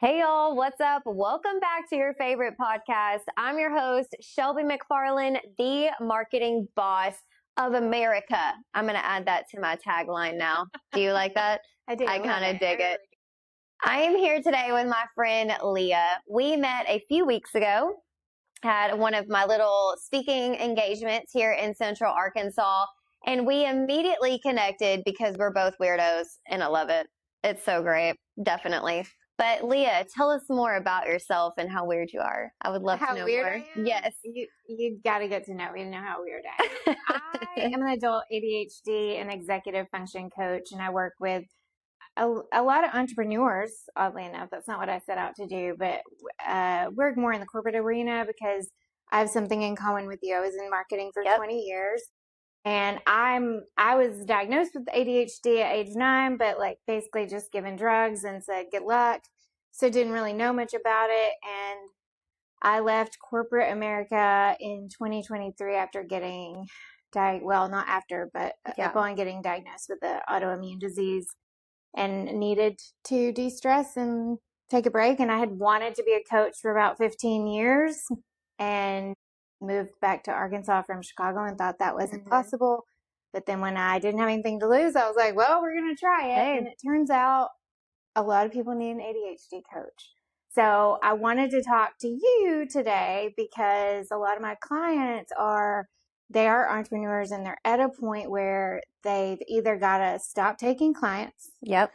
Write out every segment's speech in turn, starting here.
Hey y'all, what's up? Welcome back to your favorite podcast. I'm your host, Shelby McFarland, the marketing boss of America. I'm going to add that to my tagline now. Do you like that? I do. I kind of dig it. I am here today with my friend Leia. We met a few weeks ago, had one of my little speaking engagements here in Central Arkansas, and we immediately connected because we're both weirdos, and I love it. It's so great. Definitely. But Leah, tell us more about yourself and how weird you are. I would love to know weird more. I am? Yes. You got to get to know me to know how weird I am. I am an adult ADHD and executive function coach, and I work with a lot of entrepreneurs. Oddly enough, that's not what I set out to do, but work more in the corporate arena because I have something in common with you. I was in marketing for 20 years. And I was diagnosed with ADHD at age 9, but like basically just given drugs and said, good luck. So didn't really know much about it. And I left corporate America in 2023 after getting not after, but upon getting diagnosed with the autoimmune disease and needed to de-stress and take a break. And I had wanted to be a coach for about 15 years and moved back to Arkansas from Chicago and thought that wasn't possible. But then when I didn't have anything to lose, I was like, well, we're going to try it. Hey. And it turns out a lot of people need an ADHD coach. So I wanted to talk to you today because a lot of my clients they are entrepreneurs and they're at a point where they've either got to stop taking clients. Yep.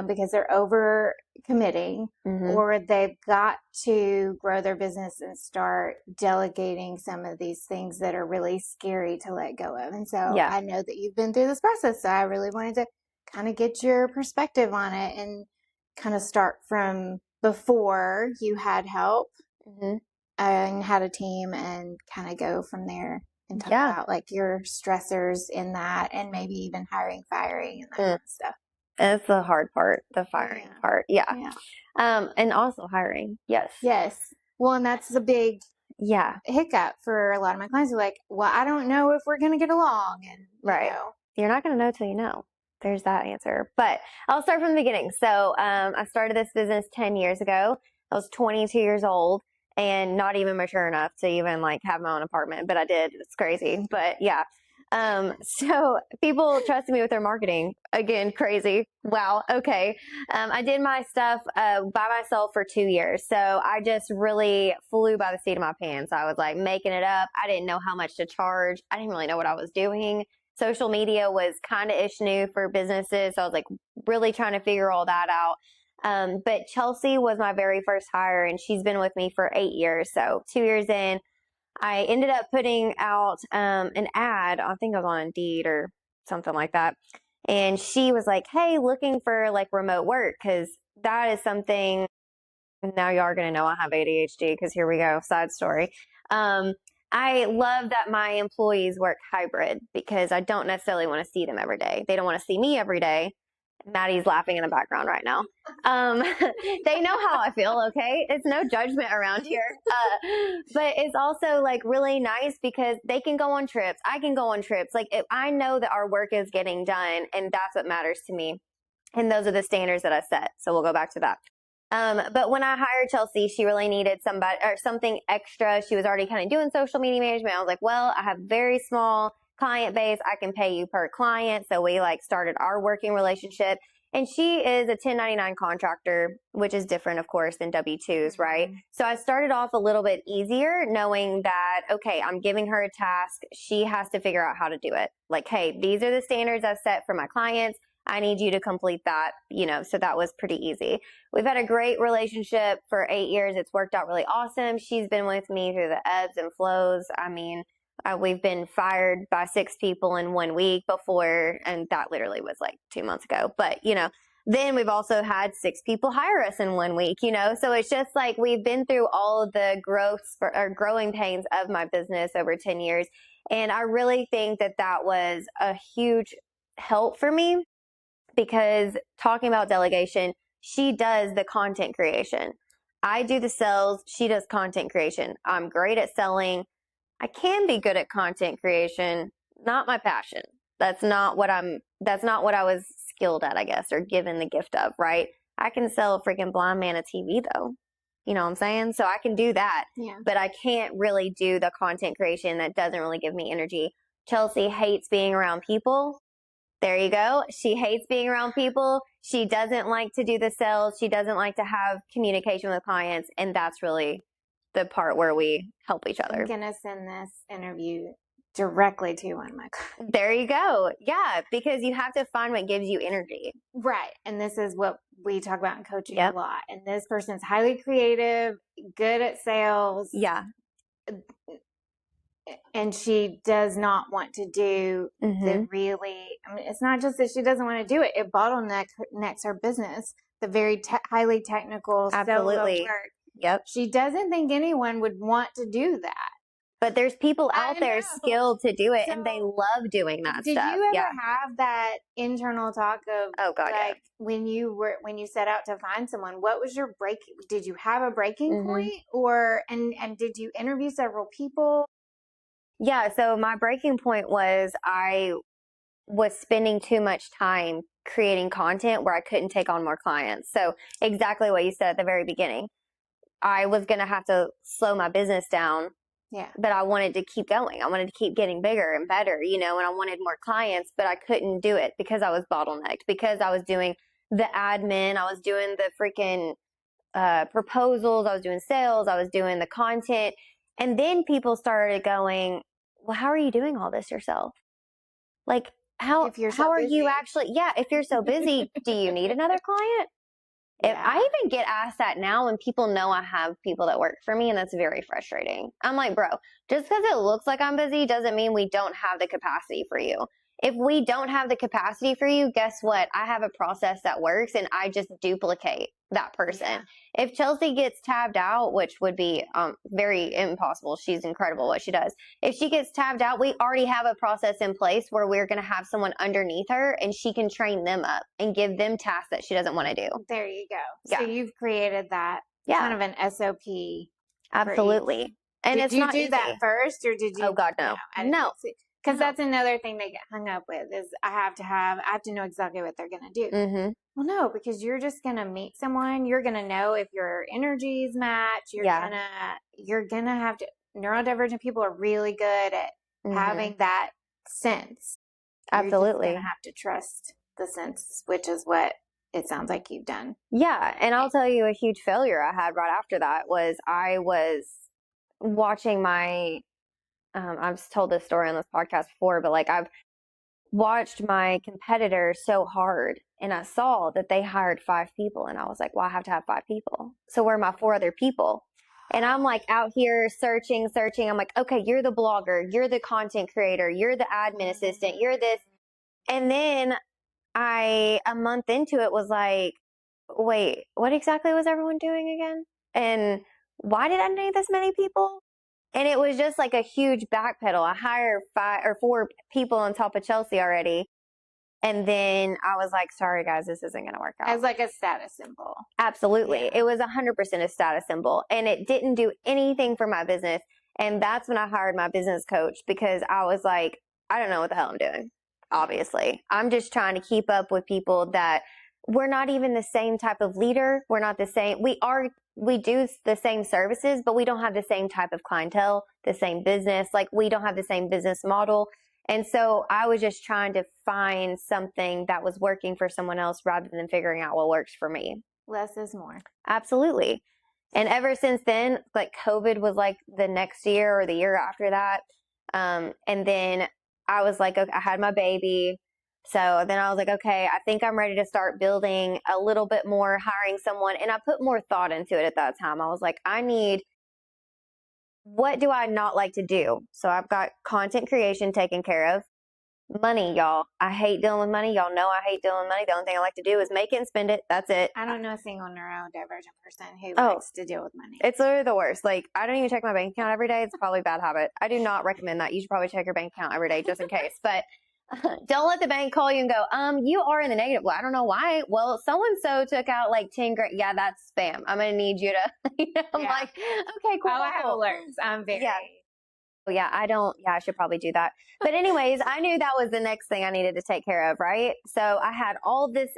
Because they're over committing, or they've got to grow their business and start delegating some of these things that are really scary to let go of. And so I know that you've been through this process, so I really wanted to kind of get your perspective on it and kind of start from before you had help and had a team and kind of go from there and talk about like your stressors in that and maybe even hiring, firing, and that kind of stuff. That's the hard part, the firing part. Yeah. And also hiring. Yes. Yes. Well, and that's a big hiccup for a lot of my clients. Who are like, well, I don't know if we're going to get along. And right. You're not going to know till you know. There's that answer. But I'll start from the beginning. So I started this business 10 years ago. I was 22 years old and not even mature enough to even like have my own apartment, but I did. It's crazy. But yeah. So people trusted me with their marketing. Again, crazy. Wow. Okay. I did my stuff by myself for 2 years. So I just really flew by the seat of my pants. I was like making it up. I didn't know how much to charge. I didn't really know what I was doing. Social media was kind of ish new for businesses. So I was like really trying to figure all that out. But Chelsea was my very first hire and she's been with me for 8 years. So 2 years in, I ended up putting out an ad. I think I was on Indeed or something like that. And she was like, hey, looking for like remote work, because that is something. Now you are going to know I have ADHD because here we go. Side story. I love that my employees work hybrid because I don't necessarily want to see them every day. They don't want to see me every day. Maddie's laughing in the background right now. They know how I feel, okay? It's no judgment around here. But it's also like really nice because they can go on trips. I can go on trips. Like if I know that our work is getting done and that's what matters to me. And those are the standards that I set. So we'll go back to that. But when I hired Chelsea, she really needed somebody or something extra. She was already kind of doing social media management. I was like, well, I have very small client base. I can pay you per client. So we like started our working relationship. And she is a 1099 contractor, which is different, of course, than W-2s, right? So I started off a little bit easier knowing that, okay, I'm giving her a task. She has to figure out how to do it. Like, hey, these are the standards I've set for my clients. I need you to complete that, so that was pretty easy. We've had a great relationship for 8 years. It's worked out really awesome. She's been with me through the ebbs and flows. I mean, we've been fired by 6 people in 1 week before, and that literally was like 2 months ago. But, then we've also had 6 people hire us in 1 week, so it's just like we've been through all of the growing pains of my business over 10 years. And I really think that that was a huge help for me because talking about delegation, she does the content creation. I do the sales. She does content creation. I'm great at selling. I can be good at content creation, not my passion. That's not what I was skilled at, I guess, or given the gift of, right? I can sell a freaking blind man a TV though. You know what I'm saying? So I can do that, Yeah. but I can't really do the content creation that doesn't really give me energy. Chelsea hates being around people. There you go. She hates being around people. She doesn't like to do the sales. She doesn't like to have communication with clients. And that's really the part where we help each other. I'm going to send this interview directly to one of my clients. There you go. Yeah, because you have to find what gives you energy. Right. And this is what we talk about in coaching Yep. a lot. And this person's highly creative, good at sales. Yeah. And she does not want to do the really, I mean, it's not just that she doesn't want to do it. It bottlenecks her business, the very highly technical solo work. Yep. She doesn't think anyone would want to do that. But there's people out there skilled to do it, So, and they love doing that did stuff. you ever have that internal talk of, oh God, like, when you set out to find someone, what was your break? Did you have a breaking point, or and did you interview several people? Yeah. So my breaking point was I was spending too much time creating content where I couldn't take on more clients. So exactly what you said at the very beginning. I was going to have to slow my business down. Yeah. But I wanted to keep going. I wanted to keep getting bigger and better, you know, and I wanted more clients, but I couldn't do it because I was bottlenecked, because I was doing the admin, I was doing the freaking proposals, I was doing sales, I was doing the content. And then people started going, well, how are you doing all this yourself? Like, how are you actually, if you're so busy, do you need another client? If I even get asked that now, and people know I have people that work for me, and that's very frustrating. I'm like, bro, just because it looks like I'm busy doesn't mean we don't have the capacity for you. If we don't have the capacity for you, guess what? I have a process that works, and I just duplicate that person. Yeah. If Chelsea gets tabbed out, which would be very impossible, she's incredible what she does. If she gets tabbed out, we already have a process in place where we're going to have someone underneath her, and she can train them up and give them tasks that she doesn't want to do. There you go. Yeah. So you've created that kind of an SOP. Absolutely. And did you do that first, or did you? Oh God, no. No. Because that's another thing they get hung up with is I have to know exactly what they're going to do. Mm-hmm. Well, no, because you're just going to meet someone. You're going to know if your energies match. You're going to have to, neurodivergent people are really good at having that sense. Absolutely. You're going to have to trust the sense, which is what it sounds like you've done. Yeah. And I'll tell you a huge failure I had right after that was I was watching my, I've told this story on this podcast before, but like I've watched my competitor so hard, and I saw that they hired 5 people, and I was like, well, I have to have 5 people. So where are my 4 other people? And I'm like out here searching. I'm like, okay, you're the blogger, you're the content creator, you're the admin assistant, you're this. And then a month into it was like, wait, what exactly was everyone doing again? And why did I need this many people? And it was just like a huge backpedal. I hired 5 or 4 people on top of Chelsea already. And then I was like, sorry guys, this isn't going to work out. As like a status symbol. Absolutely. Yeah. It was 100% a status symbol, and it didn't do anything for my business. And that's when I hired my business coach, because I was like, I don't know what the hell I'm doing. Obviously, I'm just trying to keep up with people that we're not even the same type of leader. We're not the same. We do the same services, but we don't have the same type of clientele, the same business. Like, we don't have the same business model. And so I was just trying to find something that was working for someone else rather than figuring out what works for me. Less is more. Absolutely. And ever since then, like COVID was like the next year or the year after that. And then I was like, okay, I had my baby. So then I was like, okay, I think I'm ready to start building a little bit more, hiring someone. And I put more thought into it at that time. I was like, what do I not like to do? So I've got content creation taken care of. Money, y'all. I hate dealing with money. Y'all know I hate dealing with money. The only thing I like to do is make it and spend it. That's it. I don't know a single neurodivergent person who likes to deal with money. It's literally the worst. Like, I don't even check my bank account every day. It's probably a bad habit. I do not recommend that. You should probably check your bank account every day just in case. But don't let the bank call you and go, you are in the negative. Well, I don't know why. Well, so-and-so took out like 10 grand. Yeah, that's spam. I'm going to need you to, I'm like, okay, cool. Oh, I have alerts. I'm very. Yeah, I should probably do that. But anyways, I knew that was the next thing I needed to take care of, right? So I had all this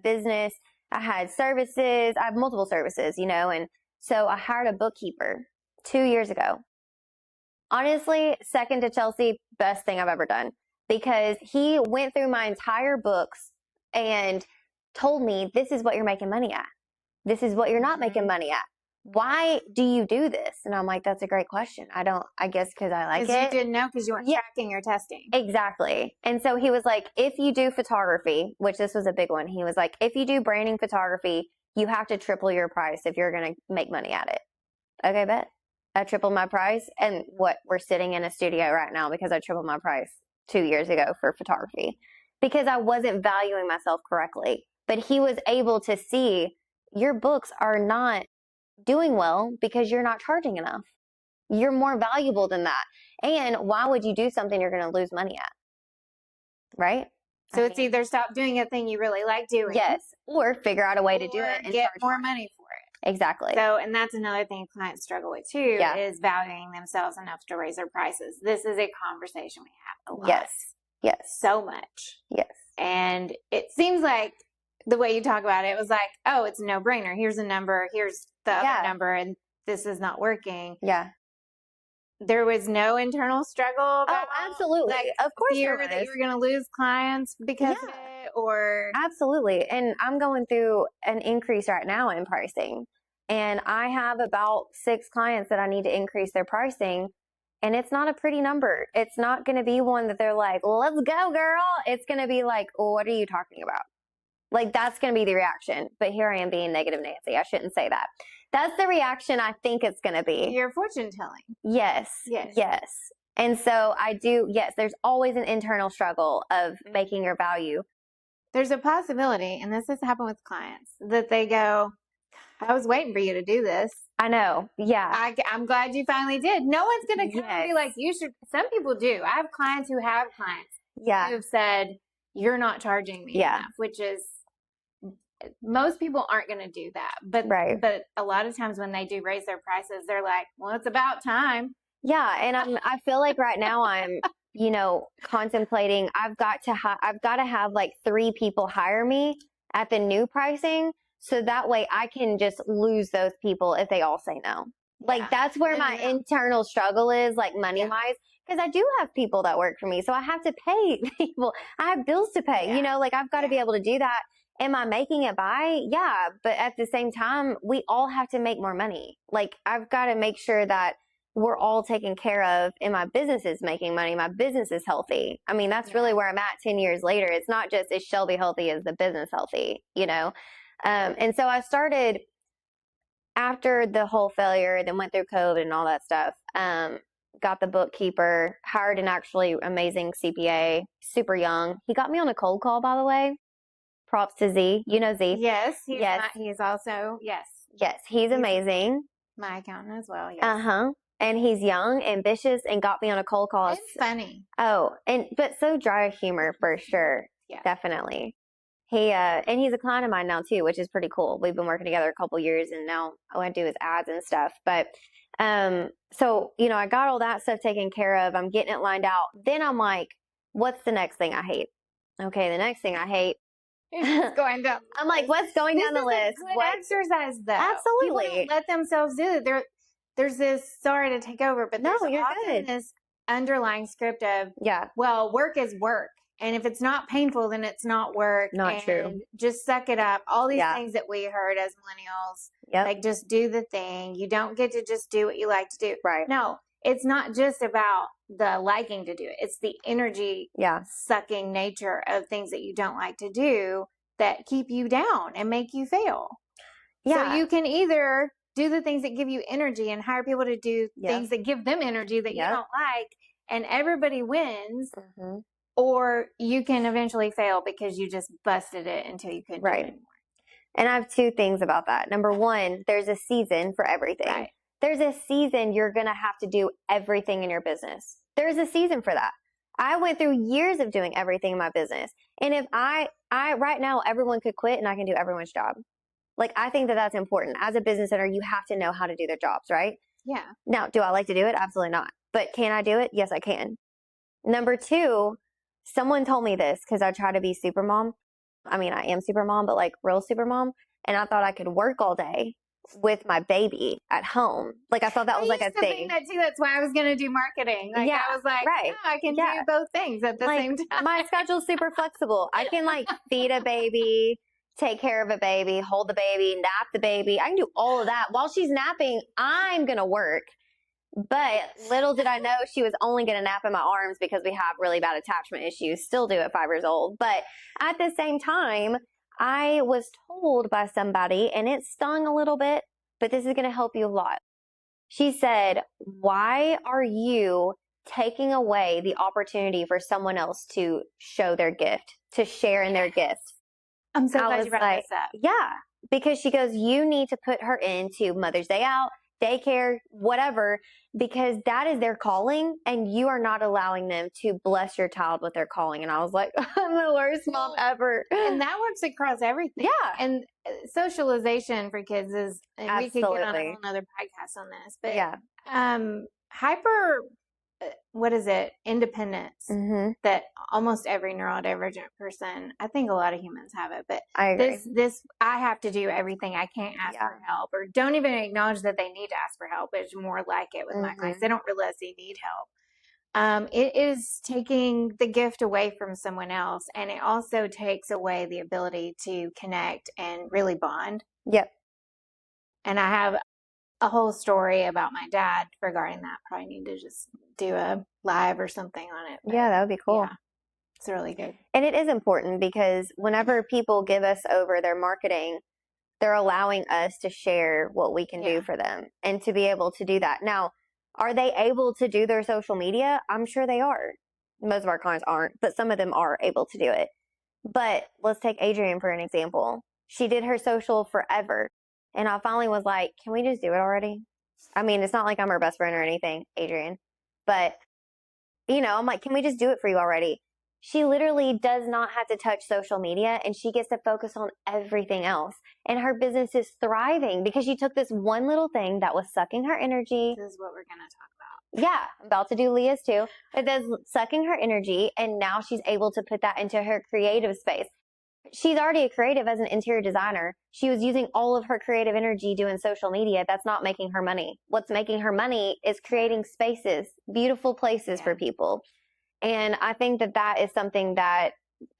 business. I had services. I have multiple services, you know, and so I hired a bookkeeper 2 years ago. Honestly, second to Chelsea, best thing I've ever done because he went through my entire books and told me, this is what you're making money at. This is what you're not making money at. Why do you do this? And I'm like, that's a great question. I guess because I like it. Because you didn't know because you weren't tracking or testing. Exactly. And so he was like, if you do photography, which this was a big one, he was like, if you do branding photography, you have to triple your price if you're going to make money at it. Okay, bet. I tripled my price. And we're sitting in a studio right now because I tripled my price 2 years ago for photography because I wasn't valuing myself correctly. But he was able to see your books are not doing well because you're not charging enough. You're more valuable than that. And why would you do something you're going to lose money at? Right? So it's either stop doing a thing you really like doing. Yes. Or figure out a way to do it and get charge more money for it. Exactly. So, and that's another thing clients struggle with too, is valuing themselves enough to raise their prices. This is a conversation we have a lot. Yes. Yes. So much. Yes. And it seems like the way you talk about it was like, oh, it's a no-brainer. Here's a number. Here's the other number. And this is not working. Yeah. There was no internal struggle about absolutely. Like, of course fear that you were going to lose clients because of it, or absolutely. And I'm going through an increase right now in pricing. And I have about 6 clients that I need to increase their pricing. And it's not a pretty number. It's not going to be one that they're like, let's go, girl. It's going to be like, what are you talking about? Like, that's going to be the reaction. But here I am being negative Nancy. I shouldn't say that. That's the reaction I think it's going to be. Your fortune telling. Yes. Yes. Yes. And so I do, yes, there's always an internal struggle of making your value. There's a possibility, and this has happened with clients, that they go, I was waiting for you to do this. I know. Yeah. I'm glad you finally did. No one's going to come and be like, you should. Some people do. I have clients who have clients who have said, you're not charging me enough, which is, most people aren't going to do that. But a lot of times when they do raise their prices, they're like, well, it's about time. Yeah. And I feel like right now I'm, you know, contemplating, I've got to have like 3 people hire me at the new pricing. So that way I can just lose those people if they all say no. Like that's where my internal struggle is, like money wise, because I do have people that work for me. So I have to pay people. I have bills to pay, you know, like I've got to be able to do that. Am I making it by? Yeah. But at the same time, we all have to make more money. Like I've got to make sure that we're all taken care of and my business is making money. My business is healthy. I mean, that's really where I'm at 10 years later. It's not just, is Shelby healthy? Is the business healthy? You know? And so I started after the whole failure, then went through COVID and all that stuff. Got the bookkeeper, hired an actually amazing CPA, super young. He got me on a cold call, by the way. Props to Z. You know Z. Yes. He's also, yes. Yes. He's amazing. My accountant as well. Yes. Uh-huh. And he's young, ambitious, and got me on a cold call. It's funny. Oh, but so dry of humor for sure. Yeah. Definitely. And he's a client of mine now too, which is pretty cool. We've been working together a couple years and now all I do is ads and stuff. But, so, you know, I got all that stuff taken care of. I'm getting it lined out. Then I'm like, what's the next thing I hate? Okay. The next thing I hate. It's going down. I'm like, what's going down the list? What exercise though? Absolutely. People don't let themselves do it. There's this, sorry to take over, but there's often this underlying script of, well, work is work. And if it's not painful, then it's not work. Not true. Just suck it up. All these things that we heard as millennials, like just do the thing. You don't get to just do what you like to do. Right. No, it's not just about the liking to do it. It's the energy sucking nature of things that you don't like to do that keep you down and make you fail. Yeah. So you can either do the things that give you energy and hire people to do things that give them energy that you don't like, and everybody wins. Mm-hmm. Or you can eventually fail because you just busted it until you couldn't do it anymore. And I have 2 things about that. Number 1, there's a season for everything. Right. There's a season you're going to have to do everything in your business. There's a season for that. I went through years of doing everything in my business. And if I right now, everyone could quit and I can do everyone's job. Like, I think that that's important. As a business owner, you have to know how to do their jobs, right? Yeah. Now, do I like to do it? Absolutely not. But can I do it? Yes, I can. Number 2, someone told me this because I try to be super mom. I mean, I am super mom, but like real super mom. And I thought I could work all day with my baby at home. Like I thought that was like a used to thing. think that too. That's why I was going to do marketing. Like Yeah, I was like, right. I can Yeah. do both things at the Like same time. my schedule's super flexible. I can like feed a baby, take care of a baby, hold the baby, nap the baby. I can do all of that. While she's napping, I'm going to work. But little did I know she was only going to nap in my arms because we have really bad attachment issues, still do at 5 years old. But at the same time, I was told by somebody, and it stung a little bit, but this is going to help you a lot. She said, "Why are you taking away the opportunity for someone else to show their gift, to share in their gift?" I'm so I glad was you brought like, this up. yeah, because she goes, "You need to put her into Mother's Day out, daycare, whatever, because that is their calling, and you are not allowing them to bless your child with their calling." And I was like, I'm the worst mom ever. And that works across everything. Yeah. And socialization for kids is, and we could get on a Absolutely. whole nother podcast on this, but Yeah. hyper, what is it? Independence Mm-hmm. that almost every neurodivergent person, I think a lot of humans have it, but I agree. I have to do everything. I can't ask Yeah. for help, or don't even acknowledge that they need to ask for help. It's more like it with my clients. They don't realize they need help. It is taking the gift away from someone else, and it also takes away the ability to connect and really bond. Yep. And I have a whole story about my dad regarding that. Probably need to just do a live or something on it. Yeah, that would be cool. Yeah, it's really good. And it is important because whenever people give us over their marketing, they're allowing us to share what we can do for them and to be able to do that. Now, are they able to do their social media? I'm sure they are. Most of our clients aren't, but some of them are able to do it. But let's take Adrienne for an example. She did her social forever. And I finally was like, can we just do it already? I mean, it's not like I'm her best friend or anything, Adrienne. But, I'm like, can we just do it for you already? She literally does not have to touch social media and she gets to focus on everything else. And her business is thriving because she took this one little thing that was sucking her energy. This is what we're going to talk about. Yeah, I'm about to do Leah's too. It does sucking her energy, and now she's able to put that into her creative space. She's already a creative as an interior designer. She was using all of her creative energy doing social media. That's not making her money. What's making her money is creating spaces, beautiful places for people. And I think that that is something that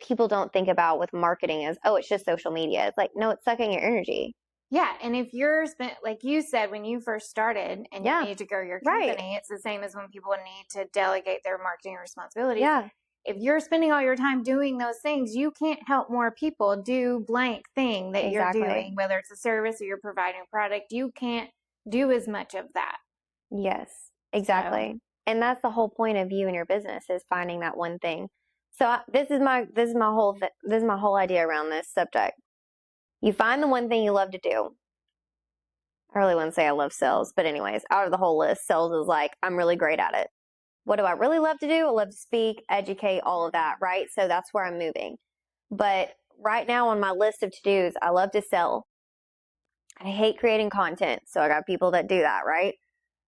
people don't think about with marketing is, oh, it's just social media. It's like, no, it's sucking your energy. Yeah. And if you're like you said, when you first started and you need to grow your company, it's the same as when people need to delegate their marketing responsibilities. Yeah. If you're spending all your time doing those things, you can't help more people do blank thing that you're doing, whether it's a service or you're providing a product. You can't do as much of that. Yes, exactly. So. And that's the whole point of you and your business is finding that one thing. So this is my whole idea around this subject. You find the one thing you love to do. I really wouldn't say I love sales, but anyways, out of the whole list, sales is like, I'm really great at it. What do I really love to do? I love to speak, educate, all of that, right? So that's where I'm moving. But right now on my list of to-dos, I love to sell. I hate creating content. So I got people that do that, right?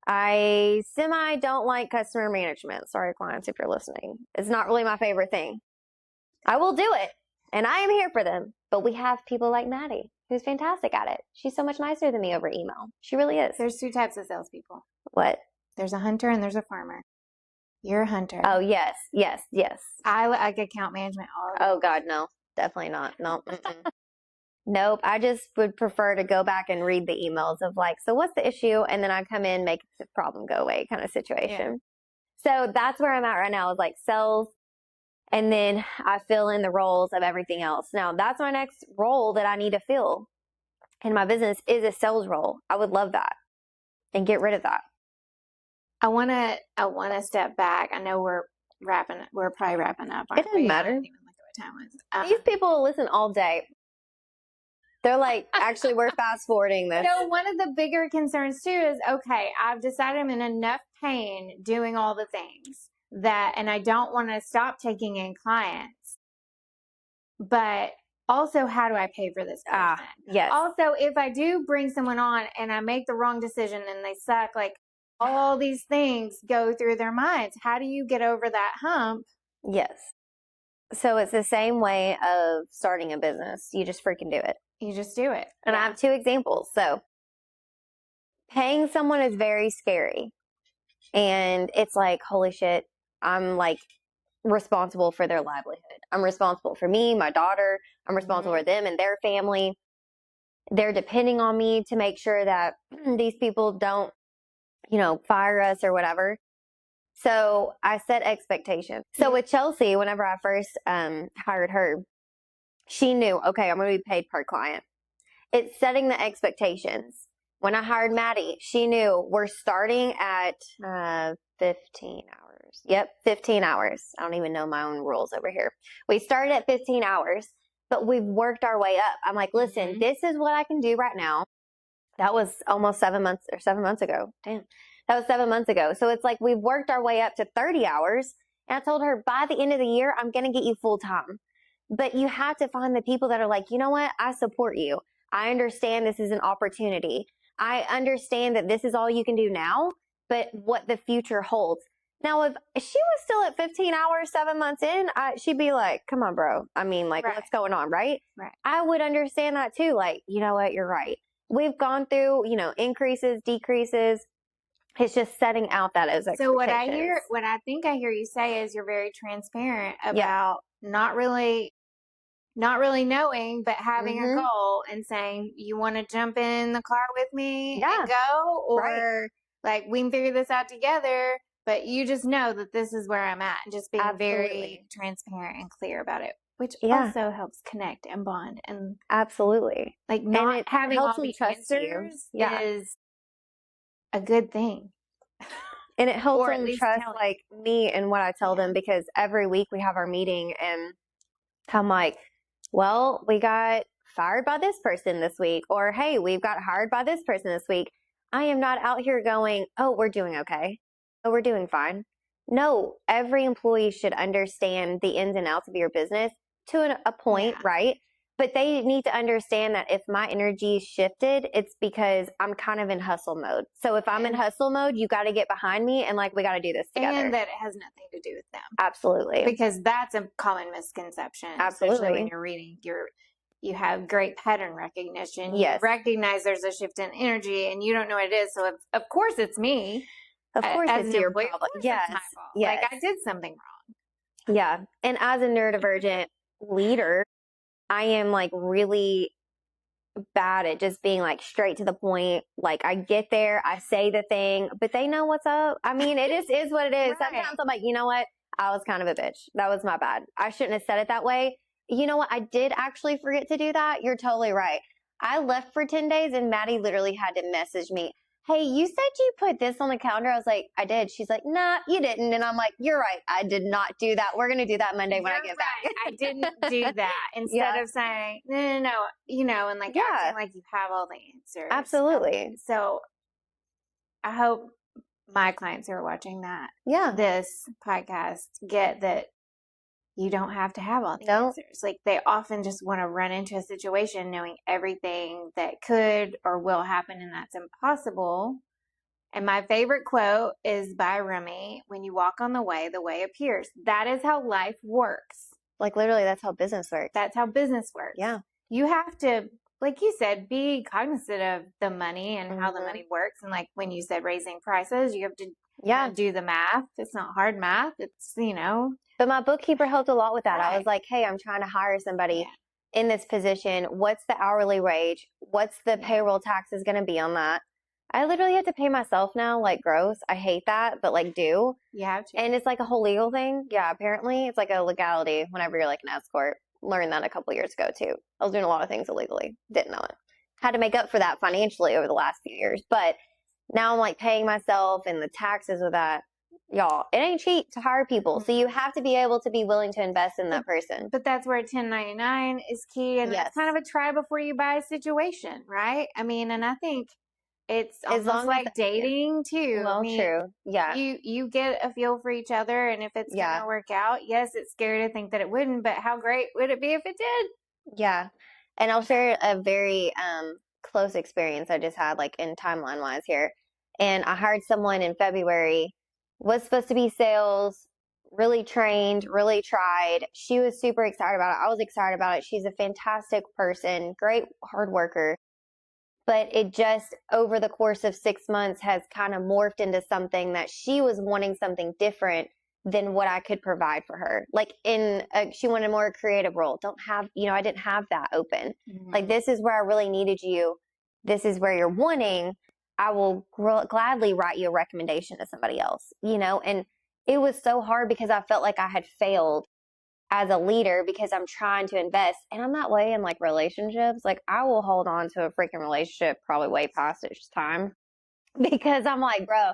I don't like customer management. Sorry, clients, if you're listening. It's not really my favorite thing. I will do it, and I am here for them. But we have people like Maddie, who's fantastic at it. She's so much nicer than me over email. She really is. There's two types of salespeople. What? There's a hunter and there's a farmer. You're a hunter. Oh, yes. I like account management. Oh, God, no. Definitely not. No. Nope. I just would prefer to go back and read the emails of like, so what's the issue? And then I come in, make the problem go away kind of situation. Yeah. So that's where I'm at right now is like sales. And then I fill in the roles of everything else. Now that's my next role that I need to fill in my business is a sales role. I would love that and get rid of that. I want to step back. I know we're probably wrapping up. It doesn't matter. I didn't even look at what time it was. These people will listen all day. They're like, actually, we're fast forwarding this. So one of the bigger concerns too is, okay, I've decided I'm in enough pain doing all the things and I don't want to stop taking in clients, but also how do I pay for this person? Yes. Also, if I do bring someone on and I make the wrong decision and they suck, like all these things go through their minds. How do you get over that hump? Yes. So it's the same way of starting a business. You just freaking do it. You just do it. And I have 2 examples. So paying someone is very scary. And it's like, holy shit, I'm like responsible for their livelihood. I'm responsible for me, my daughter. I'm responsible for them and their family. They're depending on me to make sure that these people don't, fire us or whatever. So I set expectations. So with Chelsea, whenever I first hired her, she knew, okay, I'm going to be paid per client. It's setting the expectations. When I hired Maddie, she knew we're starting at 15 hours. Yep, 15 hours. I don't even know my own rules over here. We started at 15 hours, but we've worked our way up. I'm like, listen, this is what I can do right now. That was almost 7 months ago. Damn. That was 7 months ago. So it's like we've worked our way up to 30 hours. And I told her by the end of the year, I'm going to get you full time. But you have to find the people that are like, you know what? I support you. I understand this is an opportunity. I understand that this is all you can do now, but what the future holds. Now, if she was still at 15 hours, 7 months in, she'd be like, come on, bro. I mean, like, what's going on, right? I would understand that too. Like, you know what? You're right. We've gone through, increases, decreases. It's just setting out that as expectations. So what I think I hear you say is you're very transparent about not really knowing, but having a goal and saying, you want to jump in the car with me and go, or like we can figure this out together, but you just know that this is where I'm at, and just being very transparent and clear about it, which also helps connect and bond. And absolutely, like not having all the answers is a good thing. And it helps them trust like me and what I tell them, because every week we have our meeting and I'm like, well, we got fired by this person this week, or hey, we've got hired by this person this week. I am not out here going, oh, we're doing okay. Oh, we're doing fine. No, every employee should understand the ins and outs of your business to a point, right? But they need to understand that if my energy shifted, it's because I'm kind of in hustle mode. So if I'm in hustle mode, you got to get behind me and like, we got to do this together. And that it has nothing to do with them. Absolutely. Because that's a common misconception. Absolutely. Especially when you're reading, you have great pattern recognition. Yes. You recognize there's a shift in energy and you don't know what it is. So of course it's me. Of course it's your problem. Yes. It's my fault. Yes. Like I did something wrong. Yeah. And as a neurodivergent leader, I am like really bad at just being like straight to the point. Like I get there, I say the thing, but they know what's up. I mean, it just is what it is. Sometimes I'm like, you know what? I was kind of a bitch. That was my bad. I shouldn't have said it that way. You know what? I did actually forget to do that. You're totally right. I left for 10 days and Maddie literally had to message me, hey, you said you put this on the calendar. I was like, I did. She's like, nah, you didn't. And I'm like, you're right. I did not do that. We're going to do that Monday when I get back. I didn't do that. Instead of saying, no, and like acting like you have all the answers. Absolutely. So I hope my clients who are watching this podcast get that you don't have to have all the answers. Like they often just want to run into a situation knowing everything that could or will happen, and that's impossible. And my favorite quote is by Rumi: when you walk on the way appears. That is how life works. Like literally, that's how business works. That's how business works. Yeah. You have to, like you said, be cognizant of the money and how the money works. And like when you said raising prices, you have to do the math. It's not hard math. It's, But my bookkeeper helped a lot with that. I was like, hey, I'm trying to hire somebody in this position. What's the hourly wage? What's the payroll taxes going to be on that? I literally have to pay myself now, like gross. I hate that, but like do. You have to. And it's like a whole legal thing. Yeah, apparently it's like a legality whenever you're like an escort. Learned that a couple years ago too. I was doing a lot of things illegally. Didn't know it. Had to make up for that financially over the last few years. But now I'm like paying myself and the taxes with that. Y'all, it ain't cheap to hire people. So you have to be able to be willing to invest in that person. But that's where 1099 is key. And it's kind of a try before you buy situation, right? I mean, and I think it's almost like dating too. Well, true. Yeah. You get a feel for each other, and if it's going to work out, yes, it's scary to think that it wouldn't, but how great would it be if it did? Yeah. And I'll share a very close experience I just had, like in timeline wise here. And I hired someone in February, was supposed to be sales, really trained, really tried. She was super excited about it. I was excited about it. She's a fantastic person, great hard worker. But it just, over the course of 6 months, has kind of morphed into something that she was wanting something different than what I could provide for her. Like she wanted a more creative role. I didn't have that open. Mm-hmm. Like, this is where I really needed you. This is where you're wanting. I will gladly write you a recommendation to somebody else, and it was so hard because I felt like I had failed as a leader because I'm trying to invest, and I'm that way in like relationships. Like, I will hold on to a freaking relationship probably way past its time because I'm like, bro,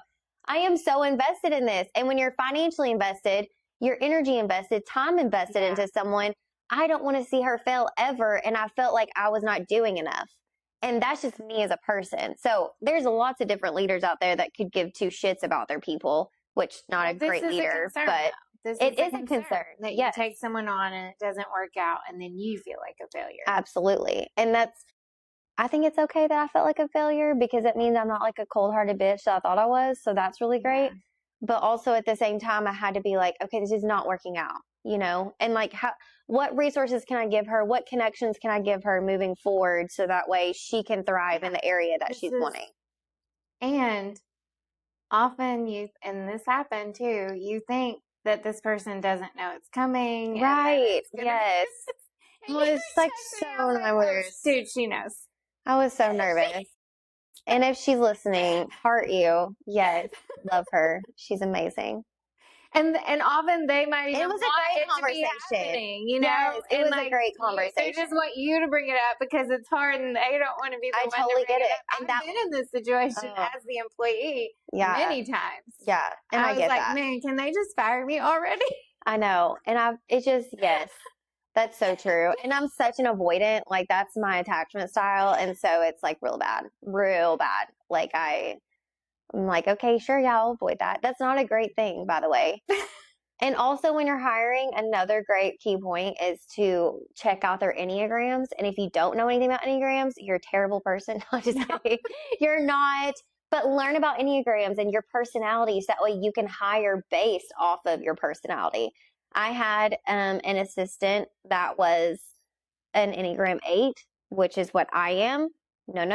I am so invested in this. And when you're financially invested, your energy invested, time invested into someone, I don't want to see her fail ever. And I felt like I was not doing enough. And that's just me as a person. So there's lots of different leaders out there that could give two shits about their people, which not a great leader, but it is a concern that you take someone on and it doesn't work out and then you feel like a failure. Absolutely. And I think it's okay that I felt like a failure because it means I'm not like a cold-hearted bitch that I thought I was. So that's really great. But also at the same time, I had to be like, okay, this is not working out, and like, what resources can I give her? What connections can I give her moving forward so that way she can thrive in the area that she's wanting? And often and this happened too, you think that this person doesn't know it's coming. Right. Yes. I was like so nervous. Dude, she knows. I was so nervous. And if she's listening, heart you. Yes. Love her. She's amazing. And often they might even it was a great conversation. Yes, it was a great conversation. They just want you to bring it up because it's hard and they don't want to be the one totally to bring get it up. I've been in this situation as the employee many times. Yeah. And I was like, man, can they just fire me already? I know. And yes, that's so true. And I'm such an avoidant. Like, that's my attachment style. And so it's like real bad. Like, I'm like, okay, sure, yeah, I'll avoid that. That's not a great thing, by the way. And also, when you're hiring, another great key point is to check out their Enneagrams. And if you don't know anything about Enneagrams, you're a terrible person. No, just kidding. You're not. But learn about Enneagrams and your personalities. That way you can hire based off of your personality. I had an assistant that was an Enneagram 8, which is what I am. No.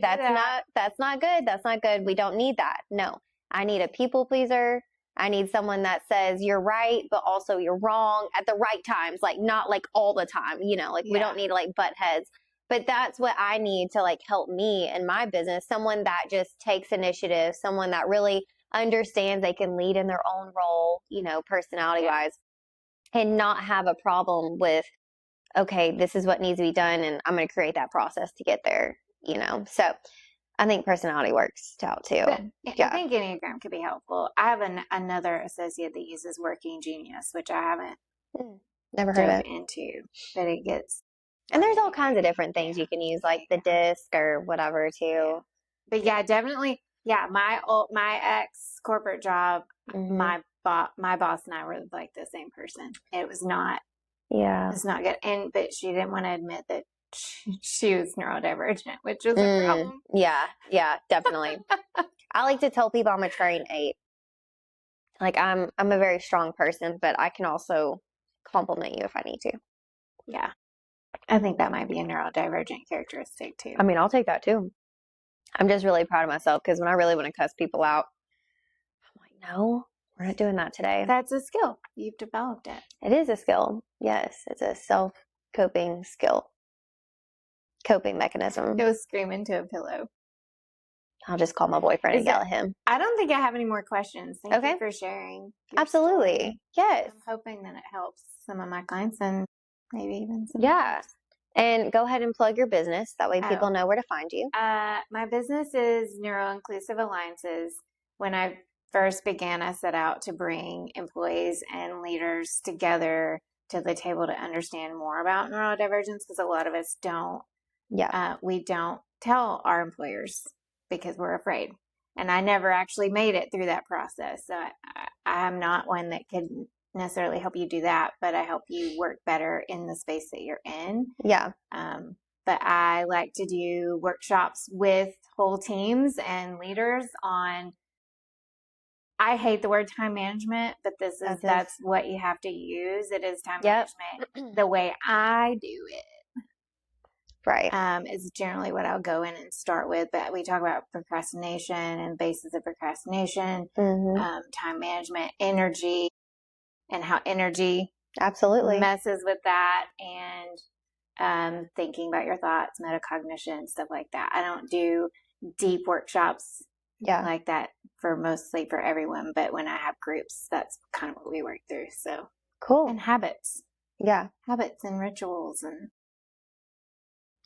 That's not good. That's not good. We don't need that. No, I need a people pleaser. I need someone that says you're right, but also you're wrong at the right times. Like, not like all the time, we don't need to like butt heads, but that's what I need to like help me in my business. Someone that just takes initiative, someone that really understands they can lead in their own role, personality wise, and not have a problem with, okay, this is what needs to be done, and I'm going to create that process to get there, So I think personality works out too. I think Enneagram could be helpful. I have another associate that uses Working Genius, which I haven't never heard of into, but it gets. And there's all kinds of different things you can use, like the disc or whatever too. But definitely. Yeah, my ex corporate job, my boss and I were like the same person. It was not. Yeah, it's not good. But she didn't want to admit that she was neurodivergent, which was a problem. Yeah, definitely. I like to tell people I'm a trained 8. Like, I'm a very strong person, but I can also compliment you if I need to. Yeah. I think that might be a neurodivergent characteristic too. I mean, I'll take that too. I'm just really proud of myself because when I really want to cuss people out, I'm like, no, we're not doing that today. That's a skill. You've developed it. It is a skill. Yes, it's a self-coping skill. Coping mechanism. Go scream into a pillow. I'll just call my boyfriend and yell at him. I don't think I have any more questions. Thank you for sharing. Absolutely. Story. Yes. I'm hoping that it helps some of my clients and maybe even some. Yeah. And go ahead and plug your business. That way people know where to find you. My business is Neuro-Inclusive Alliances. When I first began, I set out to bring employees and leaders together to the table to understand more about neurodivergence, because a lot of us don't. Yeah. We don't tell our employers because we're afraid. And I never actually made it through that process. So I'm not one that could necessarily help you do that, but I help you work better in the space that you're in. Yeah. But I like to do workshops with whole teams and leaders on I hate the word time management, but that's what you have to use. It is time management. The way I do it, right, is generally what I'll go in and start with. But we talk about procrastination and basis of procrastination, time management, energy, and how energy absolutely messes with that, and thinking about your thoughts, metacognition, stuff like that. I don't do deep workshops like that mostly for everyone, but when I have groups, that's kind of what we work through. So cool. And habits. Yeah. Habits and rituals, and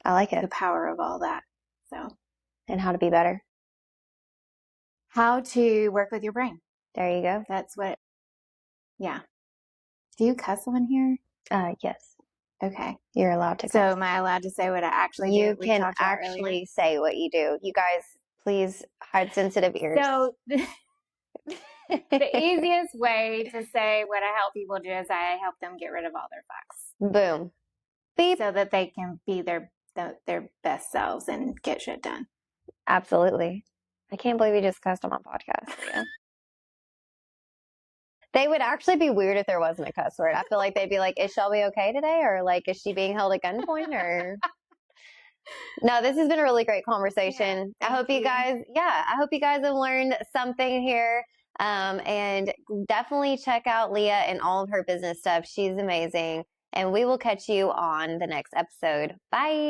I like it. The power of all that. So And how to be better. How to work with your brain. There you go. That's what, yeah. Do you cuss on here? Yes. Okay. You're allowed to cuss. So am I allowed to say what I actually do? You can actually say what you do. You guys, please hide sensitive ears. So the easiest way to say what I help people do is I help them get rid of all their fucks. Boom. Beep. So that they can be their best selves and get shit done. Absolutely. I can't believe you just cussed on my podcast. Yeah. They would actually be weird if there wasn't a cuss word. I feel like they'd be like, is Shelby okay today? Or like, is she being held at gunpoint? Or no, this has been a really great conversation. I hope you guys have learned something here. And definitely check out Leia and all of her business stuff. She's amazing. And we will catch you on the next episode. Bye.